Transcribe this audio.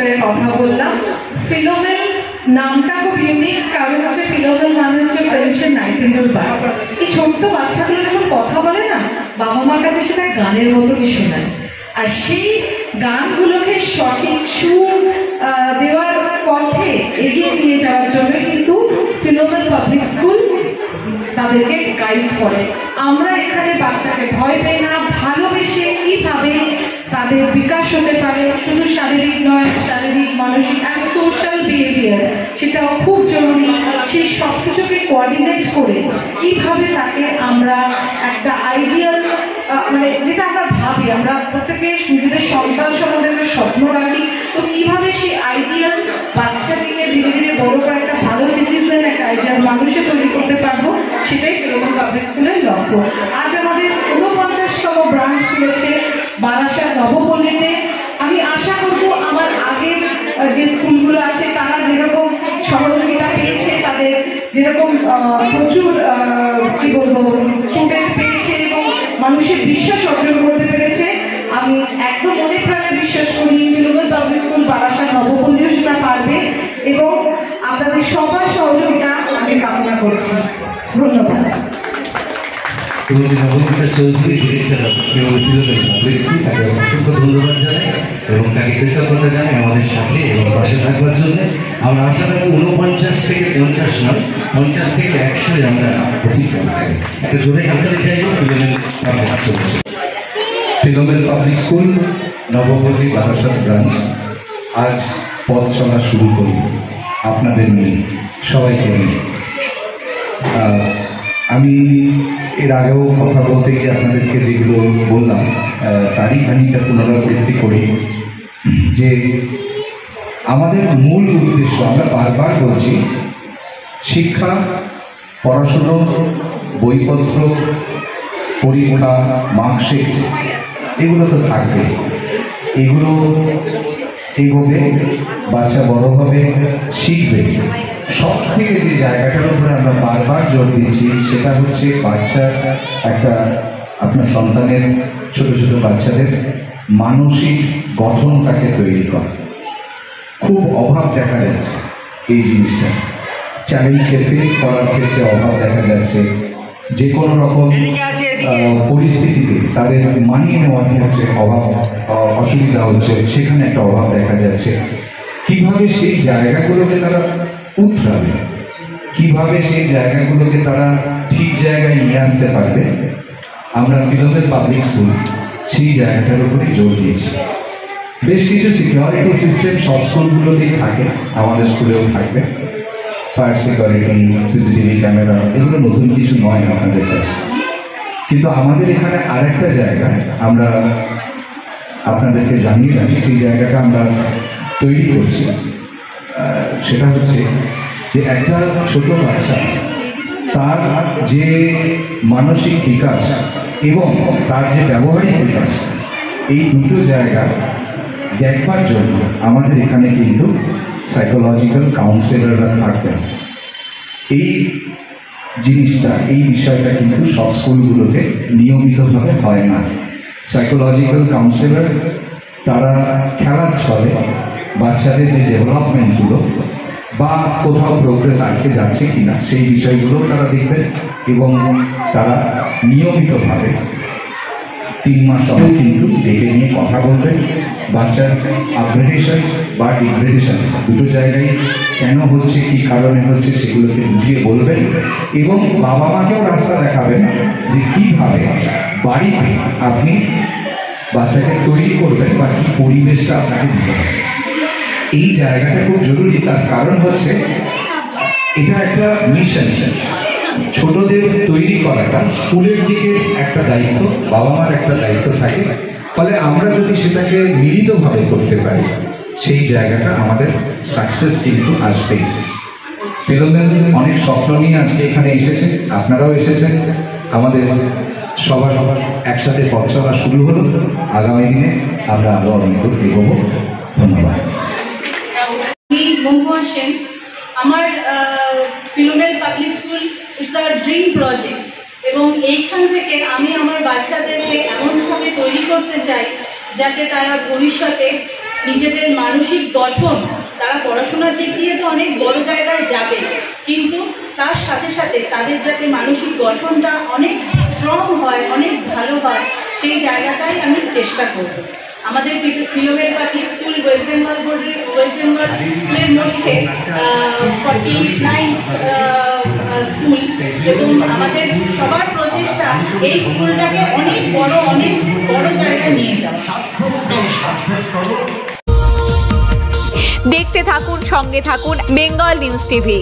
সেটাই কথা বললাম। ফিলোমেল নামটা খুব ইউনিক, কারণ হচ্ছে ফিলোমেল মানে হচ্ছে ফ্রেঞ্চের নাইটিঙ্গেল বার্ড। এই ছোট্ট বাচ্চাগুলো যখন কথা বলে না, বাবা মার কাছে সেটা গানের মতনই শোনায়। আর সেই গানগুলোকে সঠিক সুর দেওয়ার পথে এগিয়ে নিয়ে যাওয়ার জন্য কিন্তু ফিলোমেল পাবলিক স্কুল তাদেরকে গাইড করে। আমরা এখানে বাচ্চাকে ভয় পাই না, ভালোবেসে কিভাবে তাদের বিকাশ হতে পারে, শুধু শারীরিক নয়, শারীরিক, মানসিক আর সোশ্যাল বিহেভিয়ার, সেটাও খুব জরুরি। সেই সব কিছুকে কোঅর্ডিনেট করে কিভাবে তাকে আমরা একটা আইডিয়াল, মানে যেটা আমরা ভাবি, আমরা প্রত্যেকে নিজেদের সন্তান সম্বন্ধে স্বপ্ন রাখি, তো কিভাবে সেই আইডিয়াল বাচ্চাটিকে ধীরে ধীরে বড় করে একটা ভালো সিটিজেন, একটা আইডিয়াল মানুষে তৈরি করতে পারবো, সেটাই ফিলোমেল পাবলিক স্কুলের লক্ষ্য। আজ আমাদের 49তম ব্রাঞ্চ খুলেছে বারাসাত নবপল্লীতে। আমি আশা করব আমার আগের যে স্কুলগুলো আছে তারা যেরকম সহযোগিতা পেয়েছে, তাদের যেরকম প্রচুর কি বলবো স্টুডেন্ট পেয়েছে এবং মানুষের বিশ্বাস অর্জন করতে পেরেছে, আমি একদম মনে প্রাণে বিশ্বাস করি ফিলোমেল পাবলিক স্কুল বারাসাত নবপল্লীও সেটা পারবে এবং আপনাদের সবার সহযোগিতা আমি কামনা করছি। ধন্যবাদ। অসংখ্য ধন্যবাদ জানাই এবং তাকে কৃতজ্ঞতা জানাই আমাদের সাথে এবং পাশে থাকবার জন্য। আমরা আশা রাখবো 49 থেকে 50 নয়, 50 থেকে 100 আমরা একটা জোরে হাতে চাইব Philomel public school Nabapalli Barasat branch আজ পথ চলা শুরু করি আপনাদের নিয়ে, সবাইকে নিয়ে। আমি এর আগেও কথা বলতে গিয়ে আপনাদেরকে যেগুলো বললাম তারই খানিকটা পুনরাবৃত্তি করি যে আমাদের মূল উদ্দেশ্য, আমরা বারবার বলছি, শিক্ষা, পড়াশুনো, বইপত্র, পরীক্ষা, মার্কশিট এগুলো তো থাকবে, এগুলো এগোবে, বাচ্চা বড় হবে, শিখবে। সব থেকে যে জায়গাটার উপরে আমরা বারবার জোর দিচ্ছি সেটা হচ্ছে বাচ্চার একটা, আপনার সন্তানের, ছোট ছোট বাচ্চাদের মানসিক গঠনটাকে তৈরি করা। খুব অভাব দেখা যাচ্ছে এই জিনিসটা, চ্যালেঞ্জকে ফেস করার ক্ষেত্রে অভাব দেখা যাচ্ছে, যে কোনো রকম পরিস্থিতিতে তাদের মানিয়ে নেওয়ার ক্ষেত্রে অসুবিধা হচ্ছে, সেখানে একটা অভাব দেখা যাচ্ছে। কিভাবে সেই জায়গাগুলোকে তারা উতরাবে, কিভাবে সেই জায়গাগুলোকে তারা ঠিক জায়গায় নিয়ে আসতে পারবে, আমরা ফিলোমেল পাবলিক স্কুল সেই জায়গাটার উপরে জোর দিয়েছি। বেশ কিছু সিকিউরিটি সিস্টেম সব স্কুলগুলোতেই থাকে, আমাদের স্কুলেও থাকবে। ফায়ার সিকিউরিটি, সিসিটিভি ক্যামেরা, এগুলো নতুন কিছু নয় আপনাদের কাছে। কিন্তু আমাদের এখানে আরেকটা জায়গা আমরা আপনাদেরকে জানিয়ে রাখি, সেই জায়গাটা আমরা তৈরি করছি। সেটা হচ্ছে যে একটা ছোট বাচ্চা, তার যে মানসিক বিকাশ এবং তার যে ব্যবহারিক বিকাশ, এই দুটো জায়গা দেখবার জন্য আমাদের এখানে কিন্তু সাইকোলজিক্যাল কাউন্সিলররা থাকবেন। এই জিনিসটা, এই বিষয়টা কিন্তু সব স্কুলগুলোতে নিয়মিতভাবে হয় না। সাইকোলজিক্যাল কাউন্সিলর তারা খেলার ছলে বাচ্চাদের যে ডেভেলপমেন্টগুলো বা কোথাও প্রোগ্রেস আটকে যাচ্ছে কিনা সেই বিষয়গুলো তারা দেখবেন এবং তারা নিয়মিতভাবে 3 মাস সময় কিন্তু ডেকে নিয়ে কথা বলবেন। বাচ্চার আপগ্রেডেশন বা ডিগ্রেডেশন দুটো জায়গায় কেন হচ্ছে, কী কারণে হচ্ছে, সেগুলোকে বুঝিয়ে বলবেন এবং বাবা মাকেও রাস্তা দেখাবেন যে কীভাবে বাড়িতে আপনি বাচ্চাকে তৈরি করবেন বা কী পরিবেশটা আপনাকে দিতে হবে। এই জায়গাটা খুব জরুরি, তার কারণ হচ্ছে এটা একটা মিশন। ছোটদের তৈরি করাটা স্কুলের দিকে একটা দায়িত্ব, বাবা মার একটা দায়িত্ব থাকে। ফলে আমরা যদি সেটাকে মিলিতভাবে করতে পারি, সেই জায়গাটা আমাদের সাকসেস কিন্তু আসবেই। ফিলোমেল অনেক স্বপ্ন নিয়ে আজকে এখানে এসেছে, আপনারাও এসেছেন। আমাদের সবার একসাথে পথ চলা শুরু হলো। আগামী দিনে আমরা আরও অনেক দূর এগোবো। ধন্যবাদ। আমার Philomel public school is a dream project এবং এইখান থেকে আমি আমার বাচ্চাদেরকে এমনভাবে তৈরি করতে চাই যাতে তারা ভবিষ্যতে নিজেদের মানসিক গঠন, তারা পড়াশোনার দিক দিয়ে তো অনেক বড় জায়গায় যাবে, কিন্তু তার সাথে সাথে তাদের যাতে মানসিক গঠনটা অনেক স্ট্রং হয়, অনেক ভালো হয়, সেই জায়গাটাই আমি চেষ্টা করব। আমাদের ফিলোমেল পাবলিক স্কুল ওয়েস্ট বেঙ্গলের মধ্যে 49 স্কুল, এবং আমাদের সবার প্রচেষ্টা এই স্কুলটাকে অনেক বড় জায়গায় নিয়ে যাওয়া। দেখতে থাকুন, সঙ্গে থাকুন বেঙ্গল নিউজ টিভি।